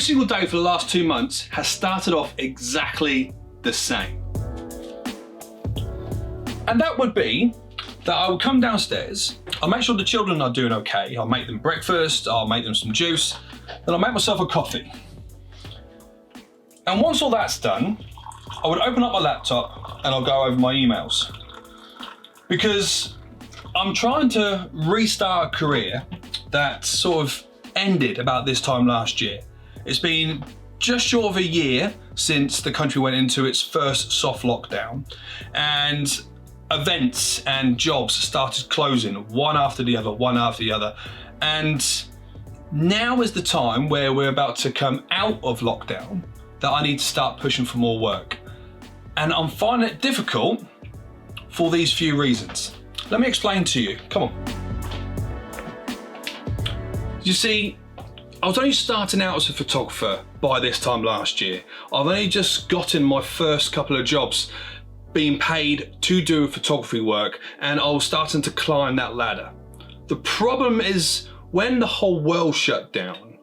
single day for the last 2 months has started off exactly the same. And that would be that I would come downstairs, I'll make sure the children are doing okay, I'll make them breakfast, I'll make them some juice, then I'll make myself a coffee. And once all that's done, I would open up my laptop and I'll go over my emails. Because I'm trying to restart a career that sort of ended about this time last year. It's been just short of a year since the country went into its first soft lockdown, and events and jobs started closing one after the other. And now is the time where we're about to come out of lockdown that I need to start pushing for more work. And I'm finding it difficult for these few reasons. Let me explain to you, come on. You see, I was only starting out as a photographer by this time last year. I've only just gotten my first couple of jobs being paid to do photography work, and I was starting to climb that ladder. The problem is when the whole world shut down,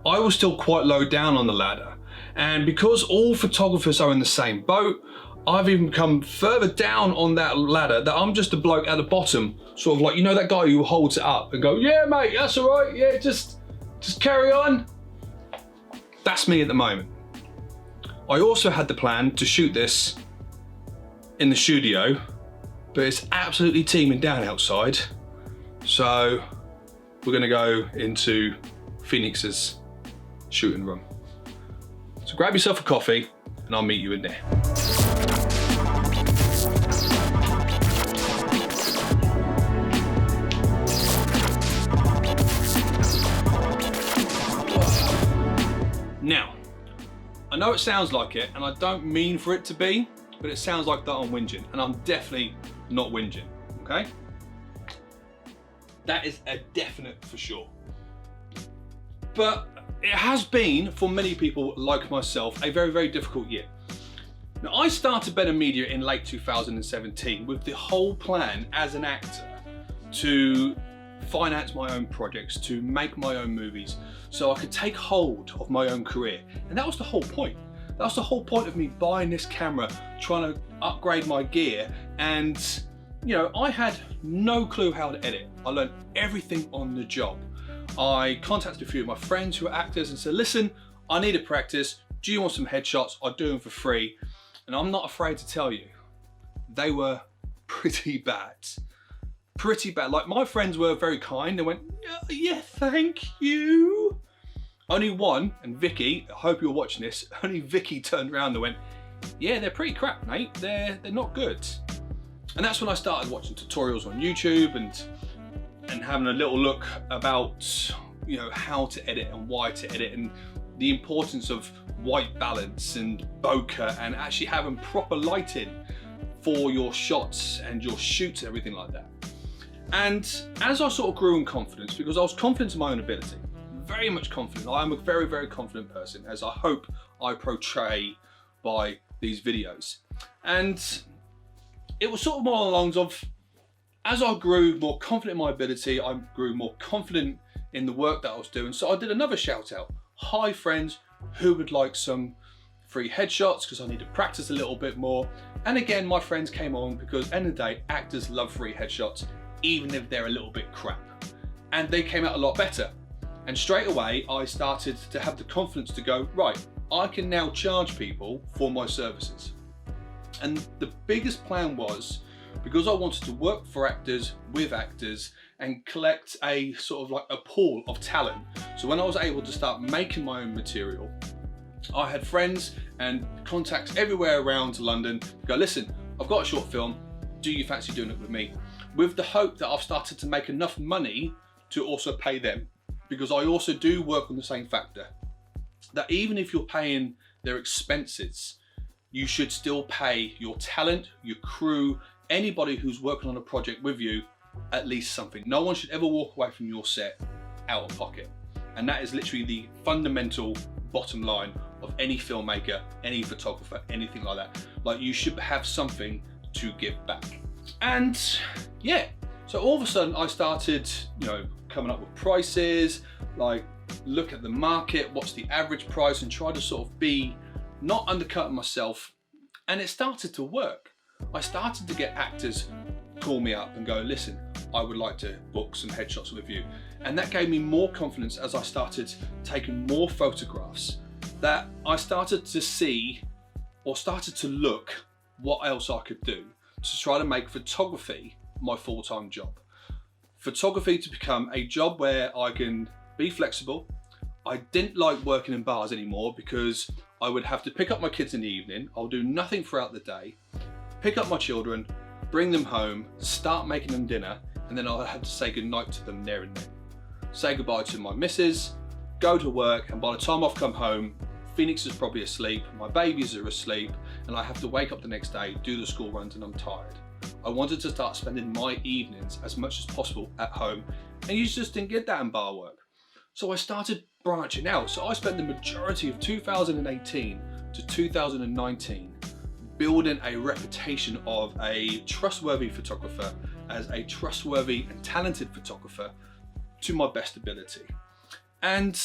I was still quite low down on the ladder. And because all photographers are in the same boat, I've even come further down on that ladder that I'm just a bloke at the bottom, sort of like, you know, that guy who holds it up and go, yeah mate, that's all right, yeah, just carry on. That's me at the moment. I also had the plan to shoot this in the studio, but it's absolutely teeming down outside. So we're gonna go into Phoenix's shooting room. So grab yourself a coffee and I'll meet you in there. Now, I know it sounds like it, and I don't mean for it to be, but it sounds like that I'm whinging, and I'm definitely not whinging, okay? That is a definite for sure. But it has been, for many people like myself, a very, very difficult year. Now, I started Benham Media in late 2017 with the whole plan as an actor to finance my own projects, to make my own movies, so I could take hold of my own career. And that was the whole point. That was the whole point of me buying this camera, trying to upgrade my gear. And, you know, I had no clue how to edit. I learned everything on the job. I contacted a few of my friends who are actors and said, listen, I need a practice. Do you want some headshots? I'll do them for free. And I'm not afraid to tell you, they were pretty bad. Pretty bad. Like, my friends were very kind. They went, yeah, thank you. Only one, and Vicky, I hope you're watching this, only Vicky turned around and went, yeah, they're pretty crap, mate. They're not good. And that's when I started watching tutorials on YouTube and having a little look about, you know, how to edit and why to edit and the importance of white balance and bokeh and actually having proper lighting for your shots and your shoots and everything like that. And as I sort of grew in confidence, because I was confident in my own ability, very much confident. I am a very, very confident person, as I hope I portray by these videos. And it was sort of more along the lines of, as I grew more confident in my ability, I grew more confident in the work that I was doing. So I did another shout out. Hi friends, who would like some free headshots? Because I need to practice a little bit more. And again, my friends came on because at the end of the day, actors love free headshots, even if they're a little bit crap. And they came out a lot better. And straight away, I started to have the confidence to go, right, I can now charge people for my services. And the biggest plan was, because I wanted to work for actors, with actors, and collect a sort of like a pool of talent. So when I was able to start making my own material, I had friends and contacts everywhere around London go, listen, I've got a short film, do you fancy doing it with me? With the hope that I've started to make enough money to also pay them. Because I also do work on the same factor, that even if you're paying their expenses, you should still pay your talent, your crew, anybody who's working on a project with you, at least something. No one should ever walk away from your set out of pocket. And that is literally the fundamental bottom line of any filmmaker, any photographer, anything like that. Like, you should have something to give back. And yeah, so all of a sudden I started, you know, coming up with prices, like look at the market, what's the average price, and try to sort of be not undercutting myself. And it started to work. I started to get actors call me up and go, listen, I would like to book some headshots with you. And that gave me more confidence as I started taking more photographs, that I started to see or started to look what else I could do to try to make photography my full-time job. Photography to become a job where I can be flexible. I didn't like working in bars anymore because I would have to pick up my kids in the evening. I'll do nothing throughout the day, pick up my children, bring them home, start making them dinner, and then I'll have to say goodnight to them there and then. Say goodbye to my missus, go to work, and by the time I've come home, Phoenix is probably asleep, my babies are asleep, and I have to wake up the next day, do the school runs, and I'm tired. I wanted to start spending my evenings as much as possible at home, and you just didn't get that in bar work. So I started branching out. So I spent the majority of 2018 to 2019 building a reputation of a trustworthy photographer, as a trustworthy and talented photographer to my best ability. And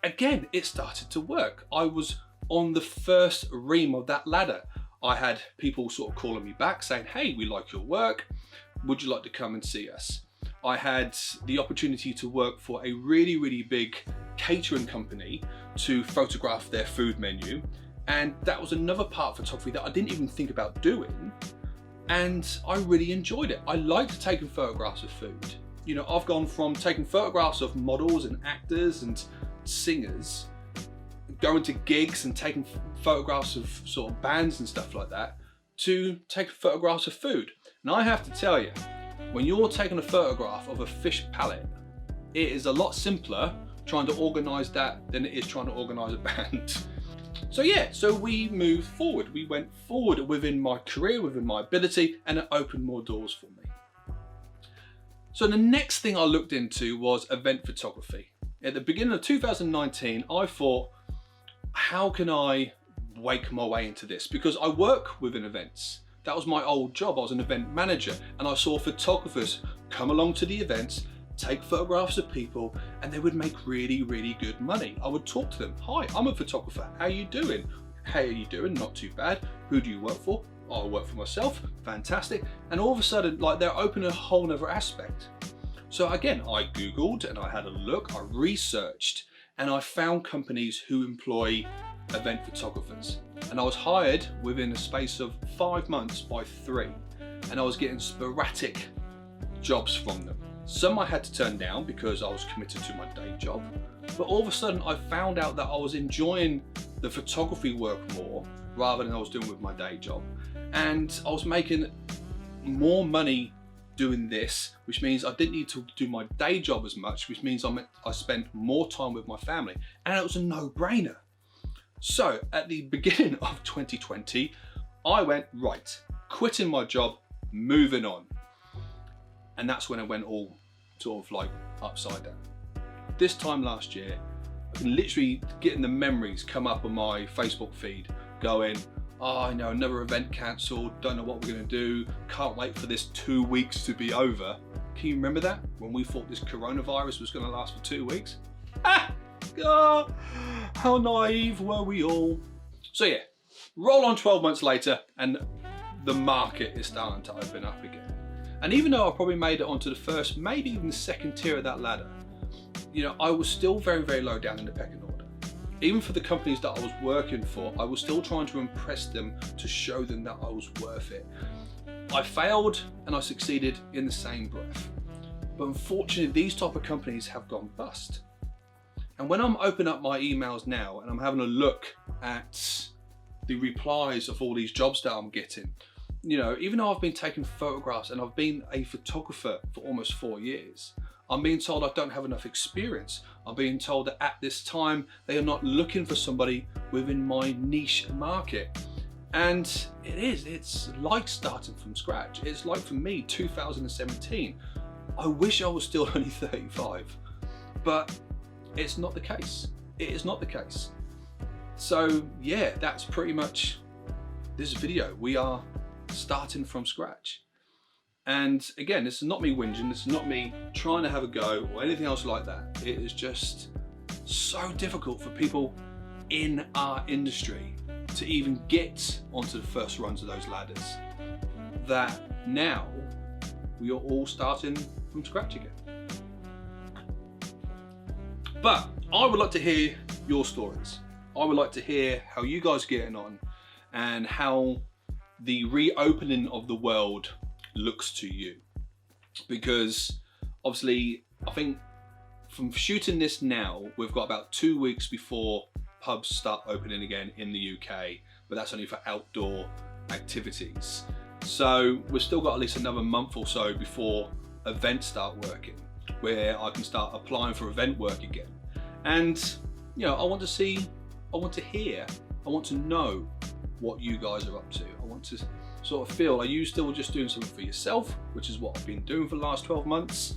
again, it started to work. I was on the first ream of that ladder. I had people sort of calling me back saying, hey, we like your work. Would you like to come and see us? I had the opportunity to work for a really, really big catering company to photograph their food menu. And that was another part of photography that I didn't even think about doing. And I really enjoyed it. I liked taking photographs of food. You know, I've gone from taking photographs of models and actors and singers, going to gigs and taking photographs of sort of bands and stuff like that, to taking photographs of food. And I have to tell you, when you're taking a photograph of a fish palette, it is a lot simpler trying to organize that than it is trying to organize a band. So yeah, so we moved forward. We went forward within my career, within my ability, and it opened more doors for me. So the next thing I looked into was event photography. At the beginning of 2019, I thought, how can I wake my way into this? Because I work within events. That was my old job. I was an event manager, and I saw photographers come along to the events, take photographs of people, and they would make really, really good money. I would talk to them. Hi, I'm a photographer. How are you doing? How are you doing? Not too bad. Who do you work for? Oh, I work for myself. Fantastic. And all of a sudden, like, they're opening a whole nother aspect. So again, I Googled and I had a look, I researched, and I found companies who employ event photographers. And I was hired within a space of 5 months by 3. And I was getting sporadic jobs from them. Some I had to turn down because I was committed to my day job. But all of a sudden I found out that I was enjoying the photography work more rather than I was doing with my day job. And I was making more money doing this, which means I didn't need to do my day job as much, which means I spent more time with my family. And it was a no-brainer. So at the beginning of 2020, I went, right, quitting my job, moving on. And that's when it went all sort of like upside down. This time last year, I've been literally getting the memories come up on my Facebook feed going, oh, I know, another event cancelled, don't know what we're gonna do, can't wait for this 2 weeks to be over. Can you remember that? When we thought this coronavirus was gonna last for 2 weeks? Oh, how naive were we all? So yeah, roll on 12 months later and the market is starting to open up again. And even though I probably made it onto the first, maybe even the second tier of that ladder, you know, I was still very, very low down in the pecking order. Even for the companies that I was working for, I was still trying to impress them to show them that I was worth it. I failed and I succeeded in the same breath. But unfortunately, these type of companies have gone bust. And when I'm opening up my emails now and I'm having a look at the replies of all these jobs that I'm getting, you know, even though I've been taking photographs and I've been a photographer for almost 4 years, I'm being told I don't have enough experience. I'm being told that at this time, they are not looking for somebody within my niche market. And it's like starting from scratch. It's like for me, 2017. I wish I was still only 35, but it's not the case. It is not the case. So yeah, that's pretty much this video. We are starting from scratch. And again, this is not me whinging, this is not me trying to have a go or anything else like that. It is just so difficult for people in our industry to even get onto the first runs of those ladders, that now we are all starting from scratch again. But I would like to hear your stories. I would like to hear how you guys are getting on and how the reopening of the world looks to you. Because obviously, I think from shooting this now, we've got about 2 weeks before pubs start opening again in the UK, but that's only for outdoor activities. So we've still got at least another month or so before events start working, where I can start applying for event work again. And you know, I want to see, I want to hear, I want to know what you guys are up to. I want to sort of feel, are you still just doing something for yourself, which is what I've been doing for the last 12 months,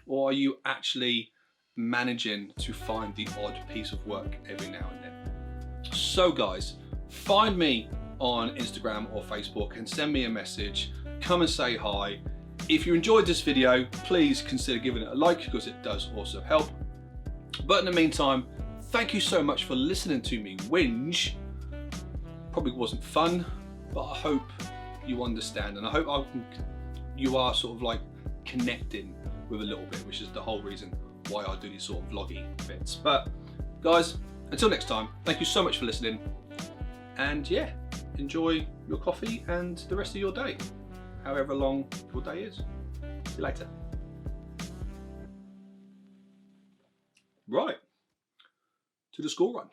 or are you actually managing to find the odd piece of work every now and then? So guys, find me on Instagram or Facebook and send me a message. Come and say hi. If you enjoyed this video, please consider giving it a like, because it does also help. But in the meantime, thank you so much for listening to me whinge. Probably wasn't fun, but I hope you understand, and I hope you are sort of like connecting with a little bit, which is the whole reason why I do these sort of vloggy bits. But guys, until next time, thank you so much for listening, and yeah, enjoy your coffee and the rest of your day, however long your day is. See you later. Right, to the school run.